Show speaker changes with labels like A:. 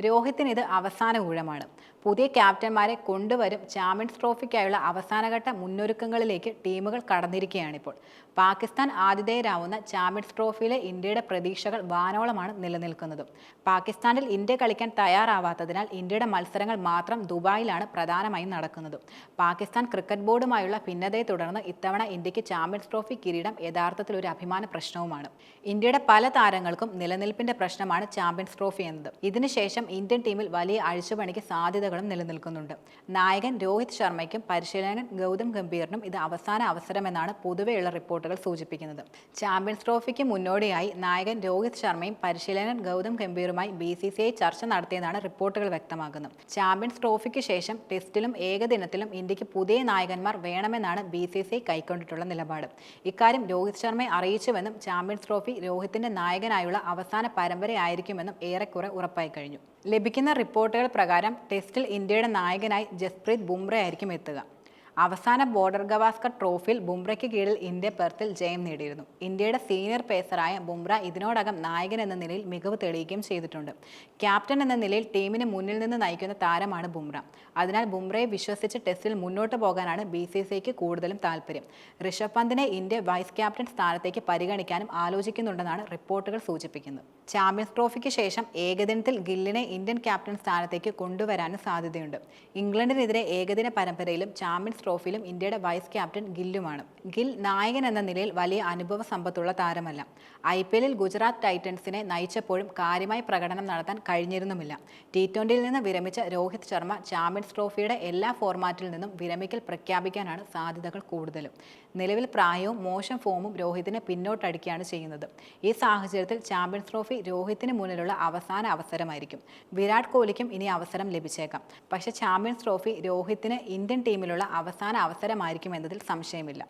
A: രോഹിത്തിന് ഇത് അവസാന ഊഴമാണ്. പുതിയ ക്യാപ്റ്റന്മാരെ കൊണ്ടുവരും. ചാമ്പ്യൻസ് ട്രോഫിക്കായുള്ള അവസാനഘട്ട മുന്നൊരുക്കങ്ങളിലേക്ക് ടീമുകൾ കടന്നിരിക്കുകയാണിപ്പോൾ. പാകിസ്ഥാൻ ആതിഥേയരാവുന്ന ചാമ്പ്യൻസ് ട്രോഫിയിലെ ഇന്ത്യയുടെ പ്രതീക്ഷകൾ വാനോളമാണ് നിലനിൽക്കുന്നത്. പാകിസ്ഥാനിൽ ഇന്ത്യ കളിക്കാൻ തയ്യാറാവാത്തതിനാൽ ഇന്ത്യയുടെ മത്സരങ്ങൾ മാത്രം ദുബായിലാണ് പ്രധാനമായും നടക്കുന്നത്. പാകിസ്ഥാൻ ക്രിക്കറ്റ് ബോർഡുമായുള്ള ഭിന്നതയെ തുടർന്ന് ഇത്തവണ ഇന്ത്യക്ക് ചാമ്പ്യൻസ് ട്രോഫി കിരീടം യഥാർത്ഥത്തിൽ ഒരു അഭിമാന പ്രശ്നവുമാണ്. ഇന്ത്യയുടെ പല താരങ്ങൾക്കും നിലനിൽപ്പിന്റെ പ്രശ്നമാണ് ചാമ്പ്യൻസ് ട്രോഫി എന്നത്. ഇതിനുശേഷം ഇന്ത്യൻ ടീമിൽ വലിയ അഴിച്ചുപണിക്ക് സാധ്യതകളും നിലനിൽക്കുന്നുണ്ട്. നായകൻ രോഹിത് ശർമ്മയ്ക്കും പരിശീലകൻ ഗൗതം ഗംഭീറിനും ഇത് അവസാന അവസരമെന്നാണ് പൊതുവെയുള്ള റിപ്പോർട്ടുകൾ സൂചിപ്പിക്കുന്നത്. ചാമ്പ്യൻസ് ട്രോഫിക്ക് മുന്നോടിയായി നായകൻ രോഹിത് ശർമ്മയും പരിശീലകൻ ഗൗതം ഗംഭീറുമായി BCCI ചർച്ച നടത്തിയതാണ് റിപ്പോർട്ടുകൾ വ്യക്തമാക്കുന്നത്. ചാമ്പ്യൻസ് ട്രോഫിക്ക് ശേഷം ടെസ്റ്റിലും ഏകദിനത്തിലും ഇന്ത്യക്ക് പുതിയ നായകന്മാർ വേണമെന്നാണ് BCCI കൈക്കൊണ്ടിട്ടുള്ള നിലപാട്. ഇക്കാര്യം രോഹിത് ശർമ്മയെ അറിയിച്ചുവെന്നും ചാമ്പ്യൻസ് ട്രോഫി രോഹിത്തിന്റെ നായകനായുള്ള അവസാന പരമ്പരയായിരിക്കുമെന്നും ഏറെക്കുറെ ഉറപ്പായി കഴിഞ്ഞു. ലഭിക്കുന്ന റിപ്പോർട്ടുകൾ പ്രകാരം ടെസ്റ്റിൽ ഇന്ത്യയുടെ നായകനായി ജസ്പ്രീത് ബുംറ ആയിരിക്കും എത്തുക. അവസാന ബോർഡർ ഗവാസ്കർ ട്രോഫിയിൽ ബുംറയ്ക്ക് കീഴിൽ ഇന്ത്യ പെർത്തിൽ ജയം നേടിയിരുന്നു. ഇന്ത്യയുടെ സീനിയർ പേസറായ ബുംറ ഇതിനോടകം നായകൻ എന്ന നിലയിൽ മികവ് തെളിയിക്കുകയും ചെയ്തിട്ടുണ്ട്. ക്യാപ്റ്റൻ എന്ന നിലയിൽ ടീമിനെ മുന്നിൽ നിന്ന് നയിക്കുന്ന താരമാണ് ബുംറ. അതിനാൽ ബുംറയെ വിശ്വസിച്ച് ടെസ്റ്റിൽ മുന്നോട്ട് പോകാനാണ് BCCIക്ക് കൂടുതലും താല്പര്യം. ഋഷഭ് പന്തിനെ ഇന്ത്യ വൈസ് ക്യാപ്റ്റൻ സ്ഥാനത്തേക്ക് പരിഗണിക്കാനും ആലോചിക്കുന്നുണ്ടെന്നാണ് റിപ്പോർട്ടുകൾ സൂചിപ്പിക്കുന്നത്. ചാമ്പ്യൻസ് ട്രോഫിക്ക് ശേഷം ഏകദിനത്തിൽ ഗില്ലിനെ ഇന്ത്യൻ ക്യാപ്റ്റൻ സ്ഥാനത്തേക്ക് കൊണ്ടുവരാനും സാധ്യതയുണ്ട്. ഇംഗ്ലണ്ടിനെതിരെ ഏകദിന പരമ്പരയിലും ചാമ്പ്യൻസ് ട്രോഫിയിലും ഇന്ത്യയുടെ വൈസ് ക്യാപ്റ്റൻ ഗില്ലുമാണ്. ഗിൽ നായകൻ എന്ന നിലയിൽ വലിയ അനുഭവ സമ്പത്തുള്ള താരമല്ല. IPLൽ ഗുജറാത്ത് ടൈറ്റൻസിനെ നയിച്ചപ്പോഴും കാര്യമായി പ്രകടനം നടത്താൻ കഴിഞ്ഞിരുന്നുമില്ല. T20യിൽ നിന്ന് വിരമിച്ച രോഹിത് ശർമ്മ ചാമ്പ്യൻസ് ട്രോഫിയുടെ എല്ലാ ഫോർമാറ്റിൽ നിന്നും വിരമിക്കൽ പ്രഖ്യാപിക്കാനാണ് സാധ്യതകൾ കൂടുതലും. നിലവിൽ പ്രായവും മോശം ഫോമും രോഹിതിനെ പിന്നോട്ടടിക്കുകയാണ് ചെയ്യുന്നത്. ഈ സാഹചര്യത്തിൽ ചാമ്പ്യൻസ് ട്രോഫി രോഹിത്തിന് മുന്നിലുള്ള അവസാന അവസരമായിരിക്കും. വിരാട് കോഹ്ലിക്കും ഇനി അവസരം ലഭിച്ചേക്കാം. പക്ഷേ ചാമ്പ്യൻസ് ട്രോഫി രോഹിത്തിന് ഇന്ത്യൻ ടീമിലുള്ള അവസാന അവസരമായിരിക്കും എന്നതിൽ സംശയമില്ല.